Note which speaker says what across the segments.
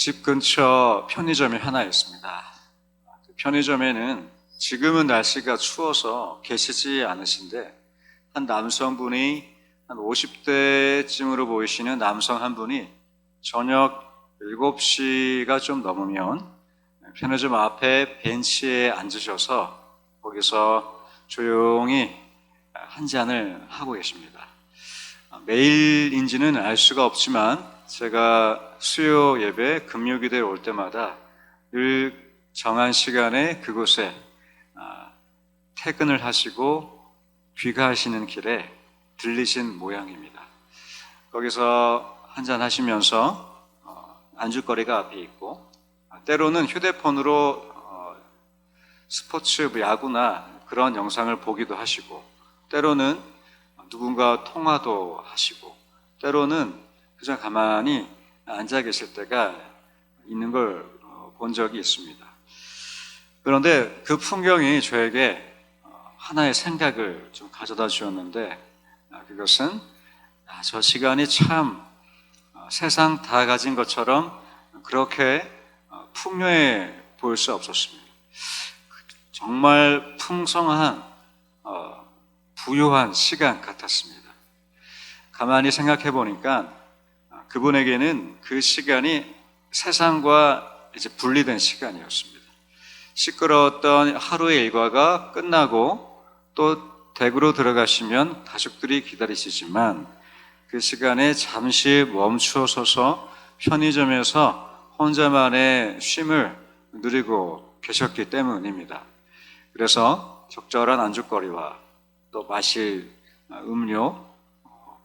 Speaker 1: 집 근처 편의점이 하나 있습니다. 그 편의점에는 지금은 날씨가 추워서 계시지 않으신데 한 남성분이 한 50대쯤으로 보이시는 남성 한 분이 저녁 7시가 좀 넘으면 편의점 앞에 벤치에 앉으셔서 거기서 조용히 한 잔을 하고 계십니다. 매일인지는 알 수가 없지만 제가 수요 예배 금요기도에 올 때마다 늘 정한 시간에 그곳에 퇴근을 하시고 귀가하시는 길에 들리신 모양입니다. 거기서 한잔 하시면서 안주거리가 앞에 있고 때로는 휴대폰으로 스포츠 야구나 그런 영상을 보기도 하시고 때로는 누군가 통화도 하시고 때로는 그냥 가만히 앉아 계실 때가 있는 걸 본 적이 있습니다. 그런데 그 풍경이 저에게 하나의 생각을 좀 가져다 주었는데 그것은 저 시간이 참 세상 다 가진 것처럼 그렇게 풍요해 보일 수 없었습니다. 정말 풍성한 부유한 시간 같았습니다. 가만히 생각해 보니까 그분에게는 그 시간이 세상과 이제 분리된 시간이었습니다. 시끄러웠던 하루의 일과가 끝나고 또 댁으로 들어가시면 가족들이 기다리시지만 그 시간에 잠시 멈추어 서서 편의점에서 혼자만의 쉼을 누리고 계셨기 때문입니다. 그래서 적절한 안주거리와 또 마실 음료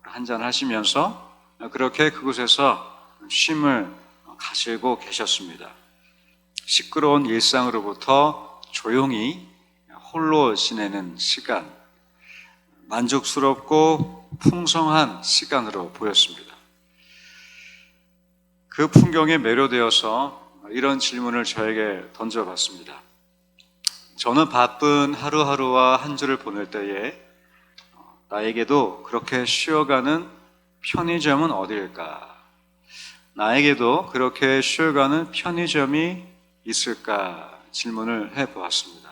Speaker 1: 한잔 하시면서 그렇게 그곳에서 쉼을 가지고 계셨습니다. 시끄러운 일상으로부터 조용히 홀로 지내는 시간, 만족스럽고 풍성한 시간으로 보였습니다. 그 풍경에 매료되어서 이런 질문을 저에게 던져봤습니다. 저는 바쁜 하루하루와 한 주를 보낼 때에 나에게도 그렇게 쉬어가는 편의점은 어디일까? 나에게도 그렇게 쉬어가는 편의점이 있을까? 질문을 해보았습니다.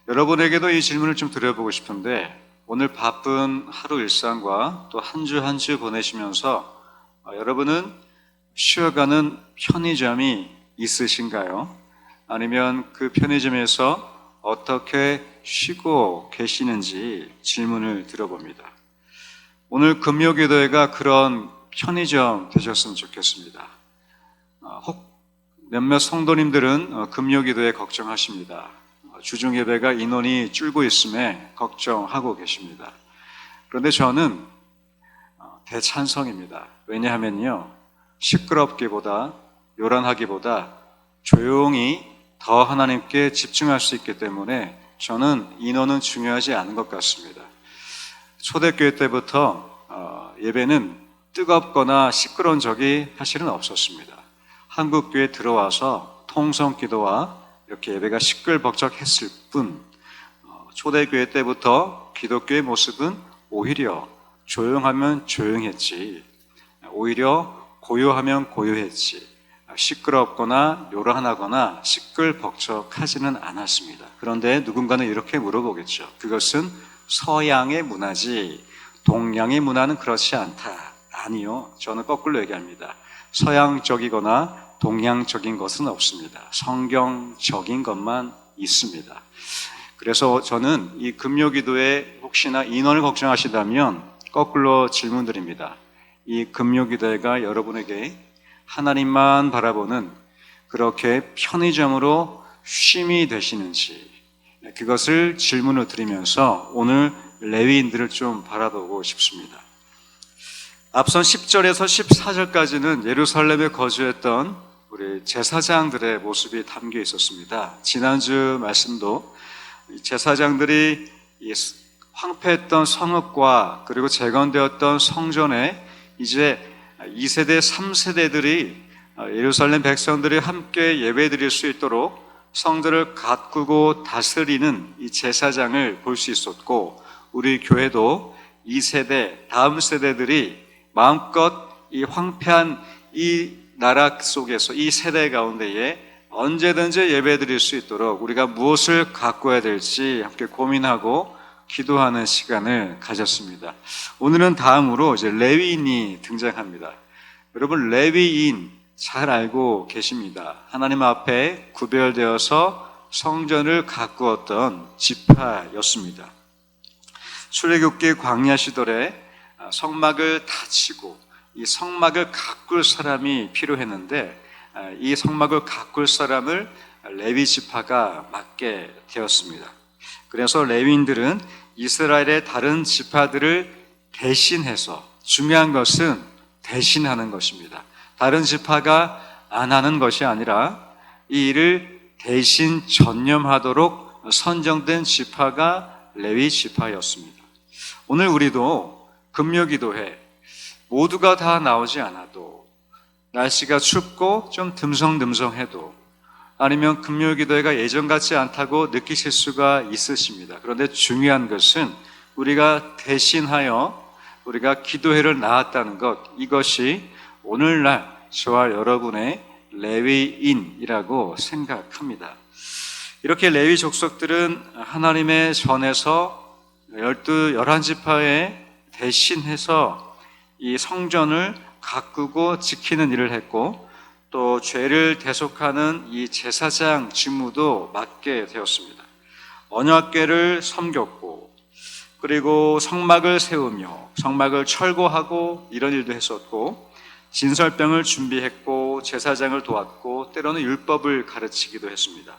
Speaker 1: 여러분에게도 이 질문을 좀 드려보고 싶은데 오늘 바쁜 하루 일상과 또 한 주 한 주 보내시면서 여러분은 쉬어가는 편의점이 있으신가요? 아니면 그 편의점에서 어떻게 쉬고 계시는지 질문을 드려봅니다. 오늘 금요기도회가 그런 편의점 되셨으면 좋겠습니다. 혹 몇몇 성도님들은 금요기도회 걱정하십니다. 주중 예배가 인원이 줄고 있음에 걱정하고 계십니다. 그런데 저는 대찬성입니다. 왜냐하면요, 시끄럽기보다 요란하기보다 조용히 더 하나님께 집중할 수 있기 때문에 저는 인원은 중요하지 않은 것 같습니다. 초대교회 때부터 예배는 뜨겁거나 시끄러운 적이 사실은 없었습니다. 한국교회 들어와서 통성기도와 이렇게 예배가 시끌벅적했을 뿐 초대교회 때부터 기독교의 모습은 오히려 조용하면 조용했지, 오히려 고요하면 고요했지, 시끄럽거나 요란하거나 시끌벅적하지는 않았습니다. 그런데 누군가는 이렇게 물어보겠죠. 그것은 서양의 문화지 동양의 문화는 그렇지 않다. 아니요, 저는 거꾸로 얘기합니다. 서양적이거나 동양적인 것은 없습니다. 성경적인 것만 있습니다. 그래서 저는 이 금요기도에 혹시나 인원을 걱정하시다면 거꾸로 질문드립니다. 이 금요기도회가 여러분에게 하나님만 바라보는 그렇게 편의점으로 쉼이 되시는지 그것을 질문을 드리면서 오늘 레위인들을 좀 바라보고 싶습니다. 앞선 10절에서 14절까지는 예루살렘에 거주했던 우리 제사장들의 모습이 담겨 있었습니다. 지난주 말씀도 제사장들이 황폐했던 성읍과 그리고 재건되었던 성전에 이제 2세대, 3세대들이 예루살렘 백성들이 함께 예배드릴 수 있도록 성전을 가꾸고 다스리는 이 제사장을 볼 수 있었고 우리 교회도 2세대, 다음 세대들이 마음껏 이 황폐한 이 나라 속에서 이 세대 가운데에 언제든지 예배드릴 수 있도록 우리가 무엇을 가꿔야 될지 함께 고민하고 기도하는 시간을 가졌습니다. 오늘은 다음으로 이제 레위인이 등장합니다. 여러분, 레위인 잘 알고 계십니다. 하나님 앞에 구별되어서 성전을 가꾸었던 지파였습니다. 출애굽기 광야 시절에 성막을 다치고 이 성막을 가꿀 사람이 필요했는데 이 성막을 가꿀 사람을 레위 지파가 맡게 되었습니다. 그래서 레위인들은 이스라엘의 다른 지파들을 대신해서, 중요한 것은 대신하는 것입니다. 다른 지파가 안 하는 것이 아니라 이 일을 대신 전념하도록 선정된 지파가 레위 지파였습니다. 오늘 우리도 금요기도회 모두가 다 나오지 않아도, 날씨가 춥고 좀 듬성듬성해도, 아니면 금요기도회가 예전 같지 않다고 느끼실 수가 있으십니다. 그런데 중요한 것은 우리가 대신하여 우리가 기도회를 나왔다는 것, 이것이 오늘날 저와 여러분의 레위인이라고 생각합니다. 이렇게 레위 족속들은 하나님의 전에서 11지파에 대신해서 이 성전을 가꾸고 지키는 일을 했고, 또 죄를 대속하는 이 제사장 직무도 맡게 되었습니다. 언약궤를 섬겼고, 그리고 성막을 세우며 성막을 철거하고 이런 일도 했었고, 진설병을 준비했고, 제사장을 도왔고, 때로는 율법을 가르치기도 했습니다.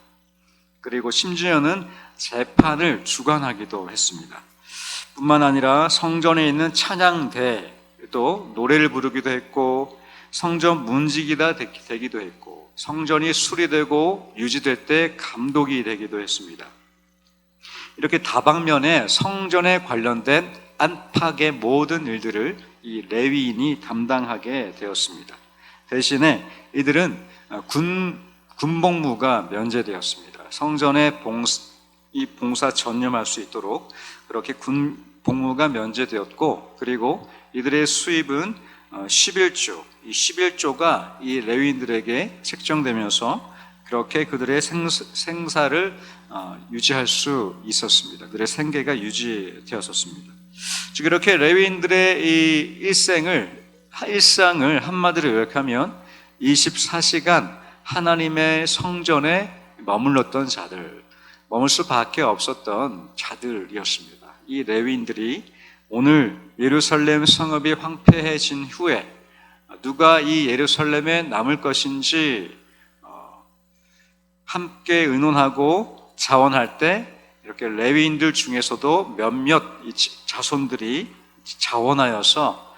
Speaker 1: 그리고 심지어는 재판을 주관하기도 했습니다. 뿐만 아니라 성전에 있는 찬양대도 노래를 부르기도 했고, 성전 문지기가 되기도 했고, 성전이 수리되고 유지될 때 감독이 되기도 했습니다. 이렇게 다방면에 성전에 관련된 안팎의 모든 일들을 이 레위인이 담당하게 되었습니다. 대신에 이들은 군복무가 면제되었습니다. 성전에 봉사 전념할 수 있도록 그렇게 군복무가 면제되었고, 그리고 이들의 수입은 11조, 이 11조가 이 레위인들에게 책정되면서 그렇게 그들의 생사를 유지할 수 있었습니다. 그들의 생계가 유지되었었습니다. 즉 이렇게 레위인들의 이 일상을 한마디로 요약하면 24시간 하나님의 성전에 머물렀던 자들, 머물 수밖에 없었던 자들이었습니다. 이 레위인들이 오늘 예루살렘 성읍이 황폐해진 후에 누가 이 예루살렘에 남을 것인지 함께 의논하고 자원할 때, 이렇게 레위인들 중에서도 몇몇 자손들이 자원하여서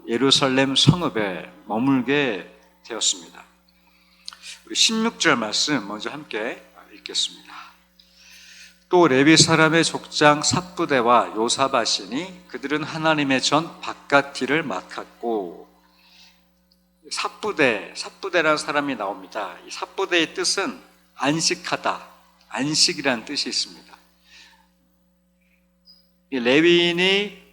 Speaker 1: 예루살렘 성읍에 머물게 되었습니다. 우리 16절 말씀 먼저 함께 읽겠습니다. 또 레위 사람의 족장 삽부대와 요사밭이니 그들은 하나님의 전 바깥일을 맡았고, 삽부대라는 사람이 나옵니다. 이 삽부대의 뜻은 안식하다, 안식이라는 뜻이 있습니다. 이 레위인이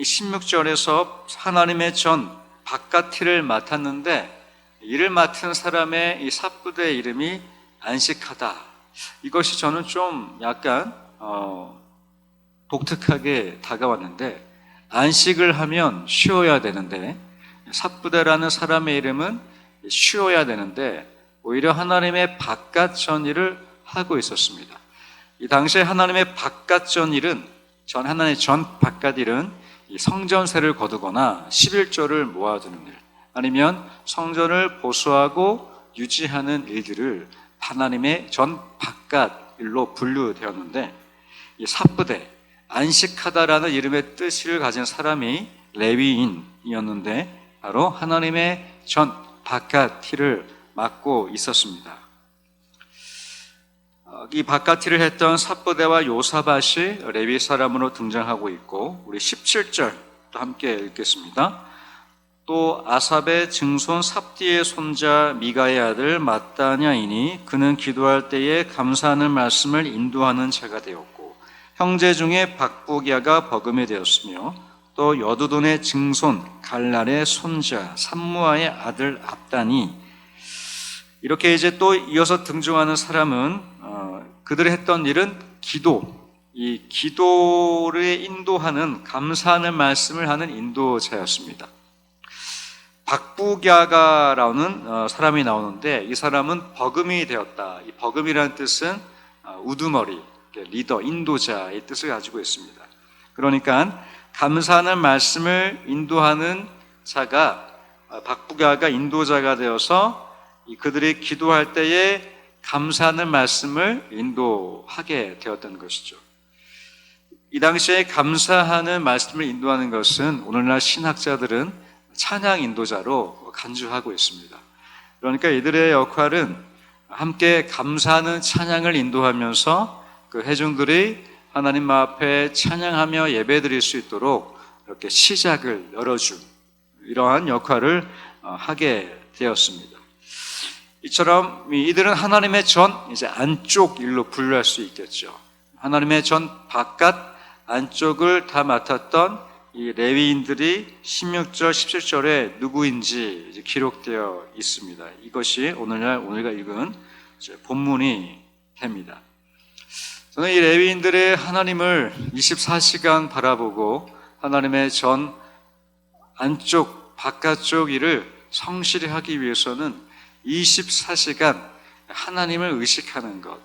Speaker 1: 16절에서 하나님의 전 바깥일을 맡았는데, 이를 맡은 사람의 이 삽부대의 이름이 안식하다. 이것이 저는 좀 약간 독특하게 다가왔는데, 안식을 하면 쉬어야 되는데 삽부대라는 사람의 이름은 쉬어야 되는데 오히려 하나님의 바깥 전일을 하고 있었습니다. 이 당시에 하나님의 바깥 전일은, 하나님의 전 바깥 일은 이 성전세를 거두거나 11조를 모아두는 일, 아니면 성전을 보수하고 유지하는 일들을 하나님의 전 바깥 일로 분류되었는데, 이 삽부대, 안식하다라는 이름의 뜻을 가진 사람이 레위인이었는데 바로 하나님의 전 바깥 일을 맡고 있었습니다. 이 바깥 일을 했던 삽부대와 요사밭이 레위 사람으로 등장하고 있고, 우리 17절 또 함께 읽겠습니다. 또 아삽의 증손 삽디의 손자 미가의 아들 마따냐이니 그는 기도할 때에 감사하는 말씀을 인도하는 자가 되었고, 형제 중에 박보기야가 버금이 되었으며 또 여두돈의 증손 갈랄의 손자 삼무아의 아들 압단이 이렇게 이제 또 이어서 등장하는 사람은 그들이 했던 일은 이 기도를 인도하는 감사하는 말씀을 하는 인도자였습니다. 박부갸가라는 사람이 나오는데 이 사람은 버금이 되었다. 이 버금이라는 뜻은 우두머리, 리더, 인도자의 뜻을 가지고 있습니다. 그러니까 감사하는 말씀을 인도하는 자가 박부갸가 인도자가 되어서 그들이 기도할 때에 감사하는 말씀을 인도하게 되었던 것이죠. 이 당시에 감사하는 말씀을 인도하는 것은 오늘날 신학자들은 찬양 인도자로 간주하고 있습니다. 그러니까 이들의 역할은 함께 감사하는 찬양을 인도하면서 그 회중들이 하나님 앞에 찬양하며 예배드릴 수 있도록 이렇게 시작을 열어준 이러한 역할을 하게 되었습니다. 이처럼 이들은 하나님의 전 이제 안쪽 일로 분류할 수 있겠죠. 하나님의 전 바깥 안쪽을 다 맡았던 이 레위인들이 16절, 17절에 누구인지 이제 기록되어 있습니다. 이것이 우리가 읽은 본문이 됩니다. 저는 이 레위인들의 하나님을 24시간 바라보고 하나님의 전 안쪽, 바깥쪽 일을 성실히 하기 위해서는 24시간 하나님을 의식하는 것,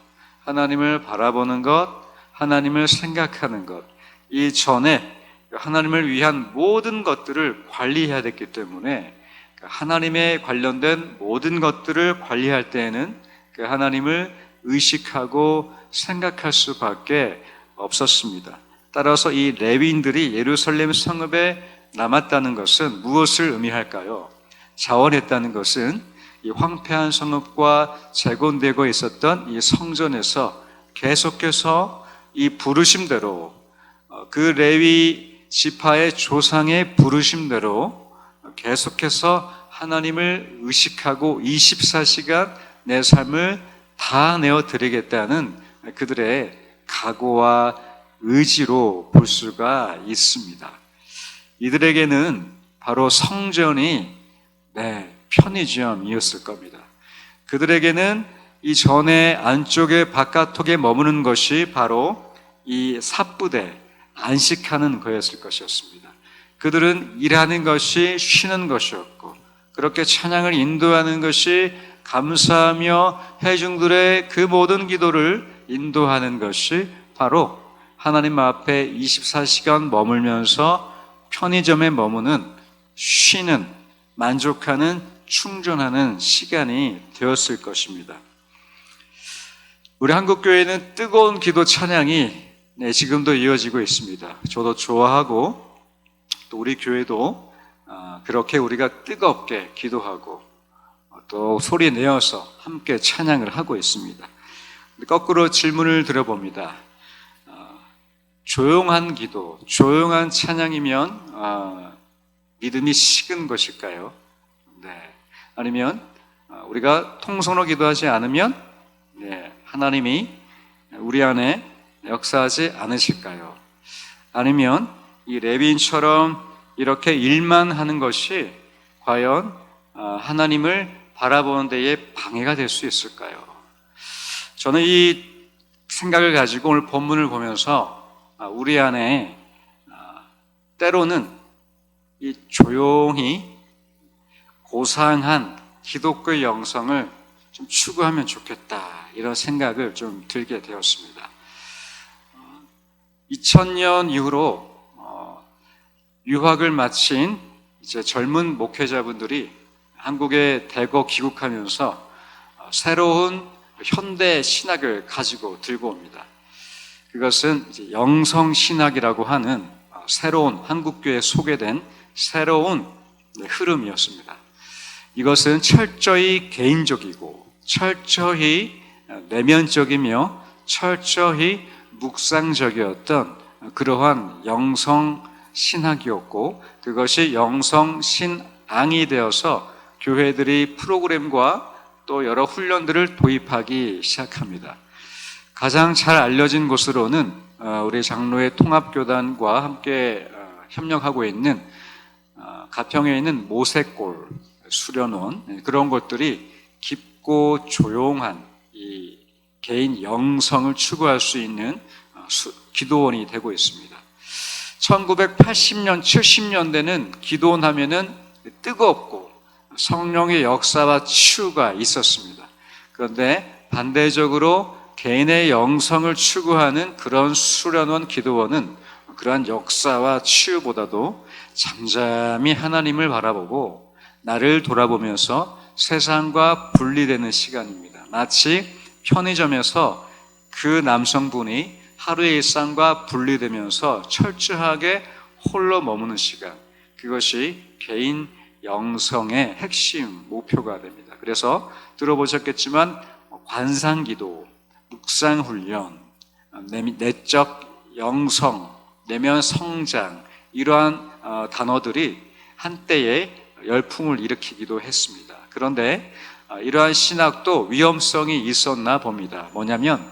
Speaker 1: 하나님을 바라보는 것, 하나님을 생각하는 것, 이 전에 하나님을 위한 모든 것들을 관리해야 됐기 때문에 하나님에 관련된 모든 것들을 관리할 때에는 그 하나님을 의식하고 생각할 수밖에 없었습니다. 따라서 이 레위인들이 예루살렘 성읍에 남았다는 것은 무엇을 의미할까요? 자원했다는 것은 이 황폐한 성읍과 재건되고 있었던 이 성전에서 계속해서 이 부르심대로 그 레위 지파의 조상의 부르심대로 계속해서 하나님을 의식하고 24시간 내 삶을 다 내어드리겠다는 그들의 각오와 의지로 볼 수가 있습니다. 이들에게는 바로 성전이 편의점이었을 겁니다. 그들에게는 이 전에 안쪽에 바깥쪽에 머무는 것이 바로 이 삿부대, 안식하는 거였을 것이었습니다. 그들은 일하는 것이 쉬는 것이었고 그렇게 찬양을 인도하는 것이 감사하며 회중들의 그 모든 기도를 인도하는 것이 바로 하나님 앞에 24시간 머물면서 편의점에 머무는 쉬는 만족하는 충전하는 시간이 되었을 것입니다. 우리 한국교회는 뜨거운 기도 찬양이 지금도 이어지고 있습니다. 저도 좋아하고 또 우리 교회도 그렇게 우리가 뜨겁게 기도하고 또 소리 내어서 함께 찬양을 하고 있습니다. 거꾸로 질문을 드려봅니다. 조용한 기도, 조용한 찬양이면 믿음이 식은 것일까요? 아니면 우리가 통성으로 기도하지 않으면 하나님이 우리 안에 역사하지 않으실까요? 아니면 이 레위인처럼 이렇게 일만 하는 것이 과연 하나님을 바라보는 데에 방해가 될 수 있을까요? 저는 이 생각을 가지고 오늘 본문을 보면서 우리 안에 때로는 이 조용히 고상한 기독교의 영성을 좀 추구하면 좋겠다 이런 생각을 좀 들게 되었습니다. 2000년 이후로 유학을 마친 이제 젊은 목회자분들이 한국에 대거 귀국하면서 새로운 현대 신학을 가지고 들고 옵니다. 그것은 이제 영성신학이라고 하는 새로운 한국교회에 소개된 새로운 흐름이었습니다. 이것은 철저히 개인적이고 철저히 내면적이며 철저히 묵상적이었던 그러한 영성신학이었고 그것이 영성신앙이 되어서 교회들이 프로그램과 또 여러 훈련들을 도입하기 시작합니다. 가장 잘 알려진 곳으로는 우리 장로의 통합교단과 함께 협력하고 있는 가평에 있는 모세골 수련원, 그런 것들이 깊고 조용한 이 개인 영성을 추구할 수 있는 기도원이 되고 있습니다. 1980년, 70년대는 기도원 하면은 뜨겁고 성령의 역사와 치유가 있었습니다. 그런데 반대적으로 개인의 영성을 추구하는 그런 수련원 기도원은 그러한 역사와 치유보다도 잠잠히 하나님을 바라보고 나를 돌아보면서 세상과 분리되는 시간입니다. 마치 편의점에서 그 남성분이 하루의 일상과 분리되면서 철저하게 홀로 머무는 시간, 그것이 개인 영성의 핵심 목표가 됩니다. 그래서 들어보셨겠지만 관상기도, 묵상훈련, 내적 영성, 내면 성장, 이러한 단어들이 한때에 열풍을 일으키기도 했습니다. 그런데 이러한 신학도 위험성이 있었나 봅니다. 뭐냐면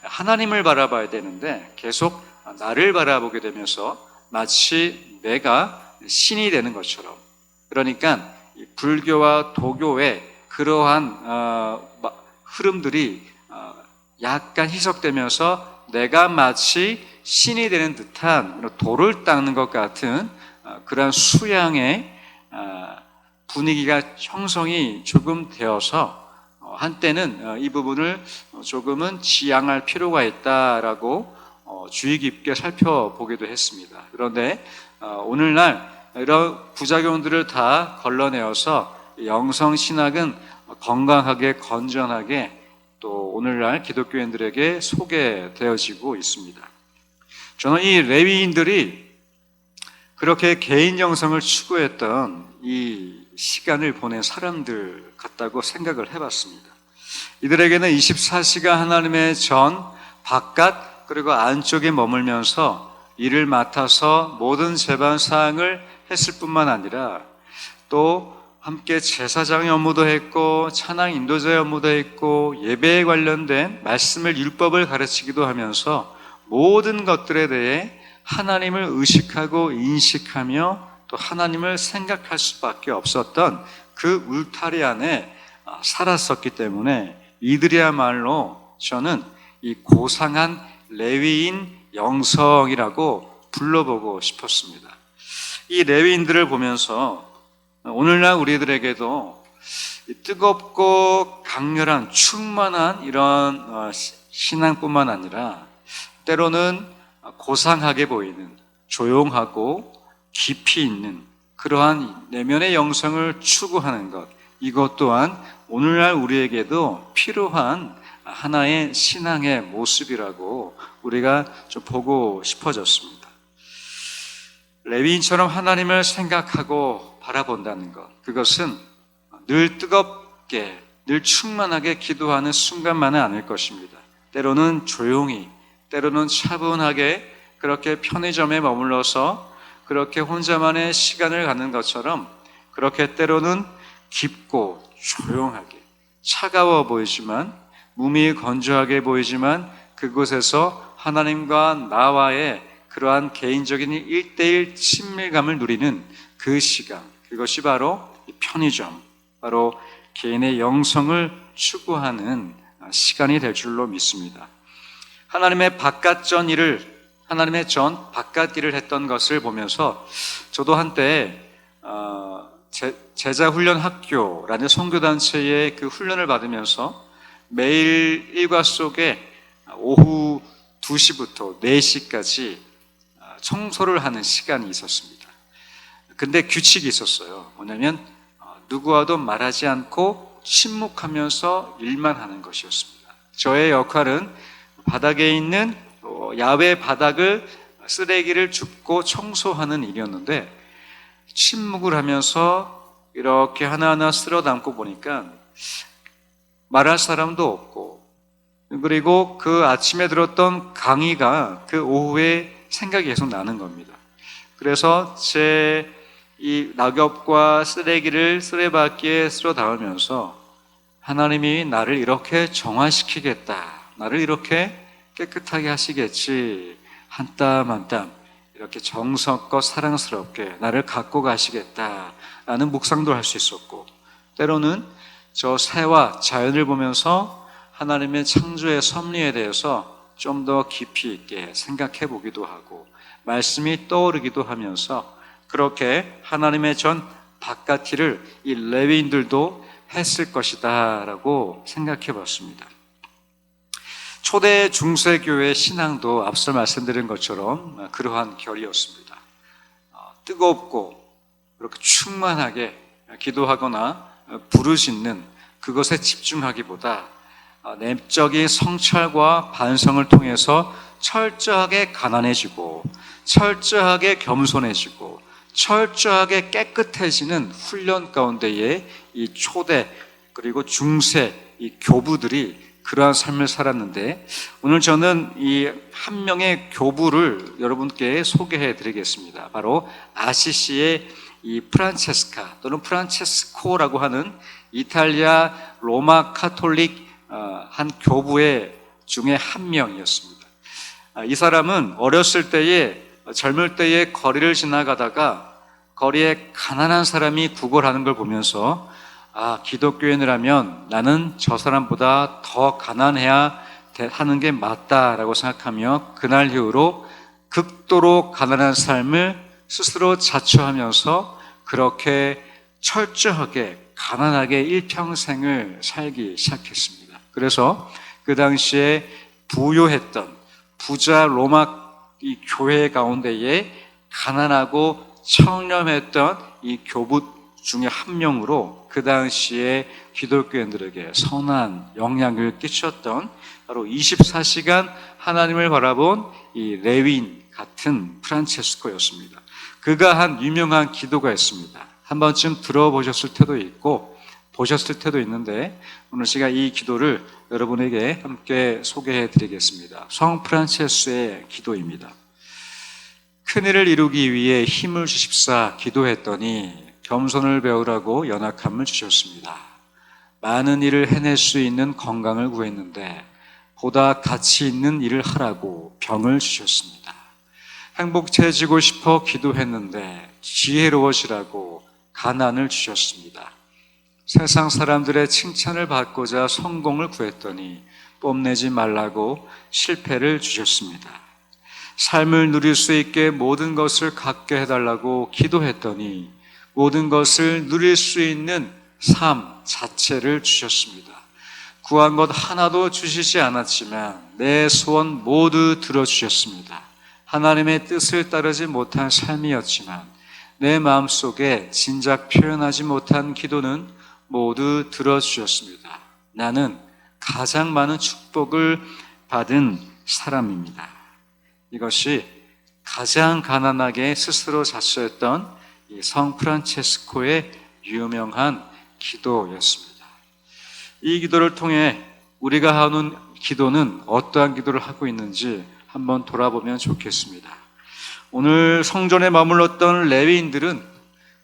Speaker 1: 하나님을 바라봐야 되는데 계속 나를 바라보게 되면서 마치 내가 신이 되는 것처럼, 그러니까 불교와 도교의 그러한 흐름들이 약간 희석되면서 내가 마치 신이 되는 듯한 돌을 닦는 것 같은 그런 수양의 분위기가 형성이 조금 되어서 한때는 이 부분을 조금은 지양할 필요가 있다라고 주의 깊게 살펴보기도 했습니다. 그런데 오늘날 이런 부작용들을 다 걸러내어서 영성신학은 건강하게 건전하게 또 오늘날 기독교인들에게 소개되어지고 있습니다. 저는 이 레위인들이 그렇게 개인 영성을 추구했던 이 시간을 보낸 사람들 같다고 생각을 해봤습니다. 이들에게는 24시간 하나님의 전, 바깥, 그리고 안쪽에 머물면서 일을 맡아서 모든 제반 사항을 했을 뿐만 아니라 또 함께 제사장의 업무도 했고 찬양 인도자의 업무도 했고 예배에 관련된 말씀을 율법을 가르치기도 하면서 모든 것들에 대해 하나님을 의식하고 인식하며 또 하나님을 생각할 수밖에 없었던 그 울타리 안에 살았었기 때문에 이들이야말로 저는 이 고상한 레위인 영성이라고 불러보고 싶었습니다. 이 레위인들을 보면서 오늘날 우리들에게도 뜨겁고 강렬한 충만한 이런 신앙뿐만 아니라 때로는 고상하게 보이는 조용하고 깊이 있는 그러한 내면의 영성을 추구하는 것, 이것 또한 오늘날 우리에게도 필요한 하나의 신앙의 모습이라고 우리가 좀 보고 싶어졌습니다. 레위인처럼 하나님을 생각하고 바라본다는 것, 그것은 늘 뜨겁게, 늘 충만하게 기도하는 순간만은 아닐 것입니다. 때로는 조용히, 때로는 차분하게 그렇게 편의점에 머물러서 그렇게 혼자만의 시간을 갖는 것처럼 그렇게 때로는 깊고 조용하게, 차가워 보이지만 몸이 건조하게 보이지만 그곳에서 하나님과 나와의 그러한 개인적인 1:1 친밀감을 누리는 그 시간, 그것이 바로 편의점, 바로 개인의 영성을 추구하는 시간이 될 줄로 믿습니다. 하나님의 바깥전 일을, 하나님의 전 바깥 일을 했던 것을 보면서 저도 한때 제자훈련 학교라는 선교단체의 그 훈련을 받으면서 매일 일과 속에 오후 2시부터 4시까지 청소를 하는 시간이 있었습니다. 근데 규칙이 있었어요. 뭐냐면 누구와도 말하지 않고 침묵하면서 일만 하는 것이었습니다. 저의 역할은 바닥에 있는 야외 바닥을 쓰레기를 줍고 청소하는 일이었는데 침묵을 하면서 이렇게 하나하나 쓸어 담고 보니까 말할 사람도 없고, 그리고 그 아침에 들었던 강의가 그 오후에 생각이 계속 나는 겁니다. 그래서 제 이 낙엽과 쓰레기를 쓰레받기에 쓸어 담으면서 하나님이 나를 이렇게 정화시키겠다, 나를 이렇게 깨끗하게 하시겠지, 한 땀 한 땀 이렇게 정성껏 사랑스럽게 나를 갖고 가시겠다라는 묵상도 할 수 있었고, 때로는 저 새와 자연을 보면서 하나님의 창조의 섭리에 대해서 좀 더 깊이 있게 생각해 보기도 하고, 말씀이 떠오르기도 하면서 그렇게 하나님의 전 바깥일을 이 레위인들도 했을 것이다 라고 생각해 봤습니다. 초대 중세교회 신앙도 앞서 말씀드린 것처럼 그러한 결이었습니다. 뜨겁고 그렇게 충만하게 기도하거나 부르짖는 그것에 집중하기보다 내적인 성찰과 반성을 통해서 철저하게 가난해지고 철저하게 겸손해지고 철저하게 깨끗해지는 훈련 가운데에 이 초대 그리고 중세 이 교부들이 그러한 삶을 살았는데, 오늘 저는 이 한 명의 교부를 여러분께 소개해 드리겠습니다. 바로 아시시의 이 프란체스카 또는 프란체스코라고 하는 이탈리아 로마 카톨릭 한 교부의 중에 한 명이었습니다. 이 사람은 어렸을 때에 젊을 때에 거리를 지나가다가 거리에 가난한 사람이 구걸하는 걸 보면서 기독교인이라면 나는 저 사람보다 더 가난해야 하는 게 맞다라고 생각하며 그날 이후로 극도로 가난한 삶을 스스로 자처하면서 그렇게 철저하게 가난하게 일평생을 살기 시작했습니다. 그래서 그 당시에 부유했던 부자 로마 이 교회 가운데에 가난하고 청렴했던 이 교부 중에 한 명으로 그 당시에 기독교인들에게 선한 영향을 끼쳤던 바로 24시간 하나님을 바라본 이 레위인 같은 프란체스코였습니다. 그가 한 유명한 기도가 있습니다. 한 번쯤 들어보셨을 때도 있고 보셨을 때도 있는데, 오늘 제가 이 기도를 여러분에게 함께 소개해 드리겠습니다. 성 프란체스의 기도입니다. 큰일을 이루기 위해 힘을 주십사 기도했더니 겸손을 배우라고 연약함을 주셨습니다. 많은 일을 해낼 수 있는 건강을 구했는데 보다 가치 있는 일을 하라고 병을 주셨습니다. 행복해지고 싶어 기도했는데 지혜로워지라고 가난을 주셨습니다. 세상 사람들의 칭찬을 받고자 성공을 구했더니 뽐내지 말라고 실패를 주셨습니다. 삶을 누릴 수 있게 모든 것을 갖게 해달라고 기도했더니 모든 것을 누릴 수 있는 삶 자체를 주셨습니다. 구한 것 하나도 주시지 않았지만 내 소원 모두 들어주셨습니다. 하나님의 뜻을 따르지 못한 삶이었지만 내 마음속에 진작 표현하지 못한 기도는 모두 들어주셨습니다. 나는 가장 많은 축복을 받은 사람입니다. 이것이 가장 가난하게 스스로 자처했던 이 성 프란체스코의 유명한 기도였습니다. 이 기도를 통해 우리가 하는 기도는 어떠한 기도를 하고 있는지 한번 돌아보면 좋겠습니다. 오늘 성전에 머물렀던 레위인들은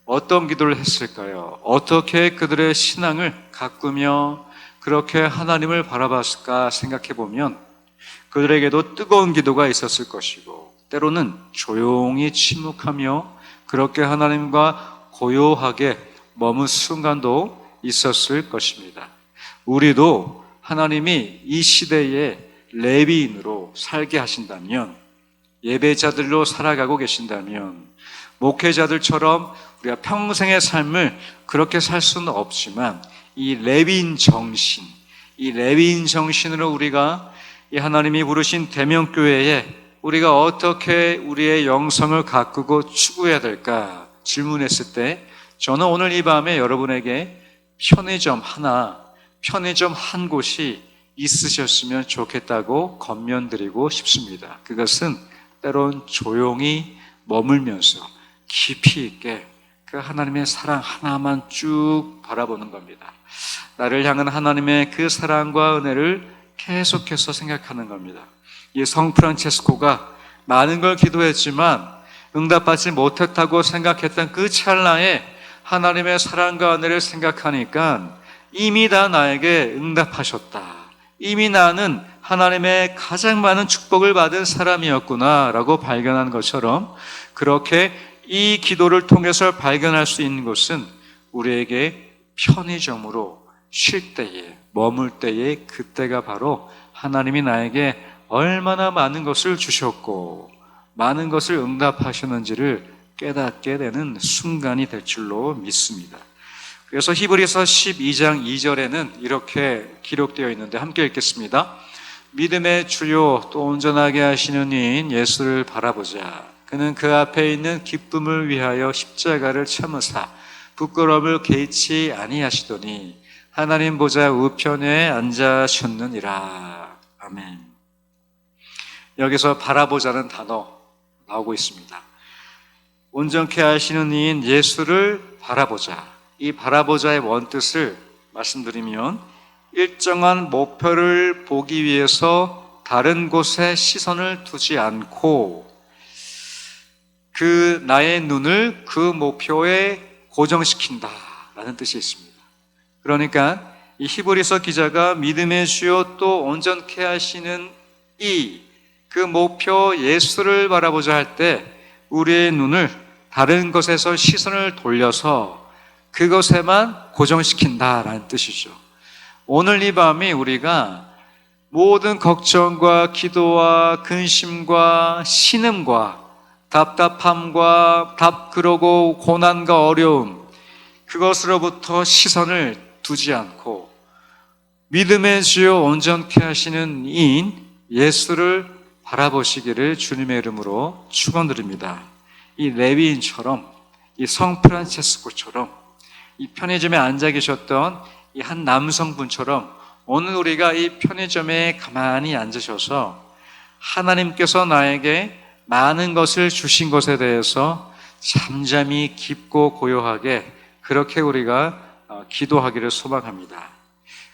Speaker 1: 어떤 기도를 했을까요? 어떻게 그들의 신앙을 가꾸며 그렇게 하나님을 바라봤을까 생각해 보면 그들에게도 뜨거운 기도가 있었을 것이고, 때로는 조용히 침묵하며 그렇게 하나님과 고요하게 머문 순간도 있었을 것입니다. 우리도 하나님이 이 시대에 레위인으로 살게 하신다면, 예배자들로 살아가고 계신다면, 목회자들처럼 우리가 평생의 삶을 그렇게 살 수는 없지만 이 레위인 정신으로 우리가 이 하나님이 부르신 대명교회에 우리가 어떻게 우리의 영성을 가꾸고 추구해야 될까 질문했을 때, 저는 오늘 이 밤에 여러분에게 편의점 한 곳이 있으셨으면 좋겠다고 권면드리고 싶습니다. 그것은 때론 조용히 머물면서 깊이 있게 그 하나님의 사랑 하나만 쭉 바라보는 겁니다. 나를 향한 하나님의 그 사랑과 은혜를 계속해서 생각하는 겁니다. 이 성 프란체스코가 많은 걸 기도했지만 응답받지 못했다고 생각했던 그 찰나에 하나님의 사랑과 은혜를 생각하니까 이미 다 나에게 응답하셨다. 이미 나는 하나님의 가장 많은 축복을 받은 사람이었구나라고 발견한 것처럼, 그렇게 이 기도를 통해서 발견할 수 있는 것은 우리에게 편의점으로 쉴 때에, 머물 때에, 그때가 바로 하나님이 나에게 얼마나 많은 것을 주셨고 많은 것을 응답하셨는지를 깨닫게 되는 순간이 될 줄로 믿습니다. 그래서 히브리서 12장 2절에는 이렇게 기록되어 있는데 함께 읽겠습니다. 믿음의 주요 또 온전하게 하시는 이인 예수를 바라보자. 그는 그 앞에 있는 기쁨을 위하여 십자가를 참으사 부끄러움을 개의치 아니하시더니 하나님 보좌 우편에 앉으셨느니라. 아멘. 여기서 바라보자는 단어 나오고 있습니다. 온전케 하시는 이인 예수를 바라보자. 이 바라보자의 원뜻을 말씀드리면, 일정한 목표를 보기 위해서 다른 곳에 시선을 두지 않고 그 나의 눈을 그 목표에 고정시킨다라는 뜻이 있습니다. 그러니까 이 히브리서 기자가 믿음의 주요 또 온전케 하시는 이 그 목표 예수를 바라보자 할 때 우리의 눈을 다른 것에서 시선을 돌려서 그것에만 고정시킨다라는 뜻이죠. 오늘 이 밤이 우리가 모든 걱정과 기도와 근심과 신음과 답답함과 그러고 고난과 어려움, 그것으로부터 시선을 두지 않고 믿음의 주요 온전케 하시는 이인 예수를 바라보시기를 주님의 이름으로 축원드립니다. 이 레위인처럼, 이 성 프란체스코처럼, 이 편의점에 앉아 계셨던 이 한 남성분처럼 오늘 우리가 이 편의점에 가만히 앉으셔서 하나님께서 나에게 많은 것을 주신 것에 대해서 잠잠히 깊고 고요하게 그렇게 우리가 기도하기를 소망합니다.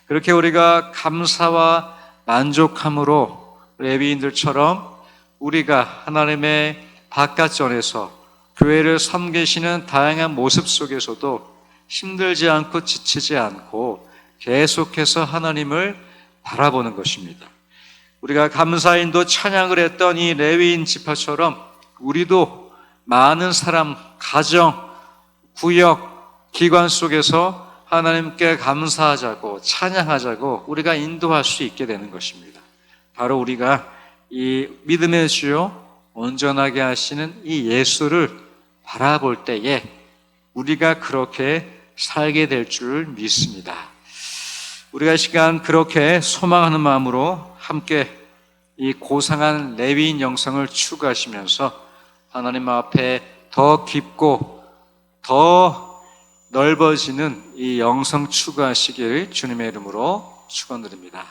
Speaker 1: 그렇게 우리가 감사와 만족함으로 레위인들처럼 우리가 하나님의 바깥전에서 교회를 섬기시는 다양한 모습 속에서도 힘들지 않고 지치지 않고 계속해서 하나님을 바라보는 것입니다. 우리가 감사인도 찬양을 했던 이 레위인 지파처럼 우리도 많은 사람, 가정, 구역, 기관 속에서 하나님께 감사하자고 찬양하자고 우리가 인도할 수 있게 되는 것입니다. 바로 우리가 이 믿음의 주요 온전하게 하시는 이 예수를 바라볼 때에 우리가 그렇게 살게 될 줄 믿습니다. 우리가 이 시간 그렇게 소망하는 마음으로 함께 이 고상한 레위인 영성을 추구하시면서 하나님 앞에 더 깊고 더 넓어지는 이 영성 추구하시길 주님의 이름으로 축원드립니다.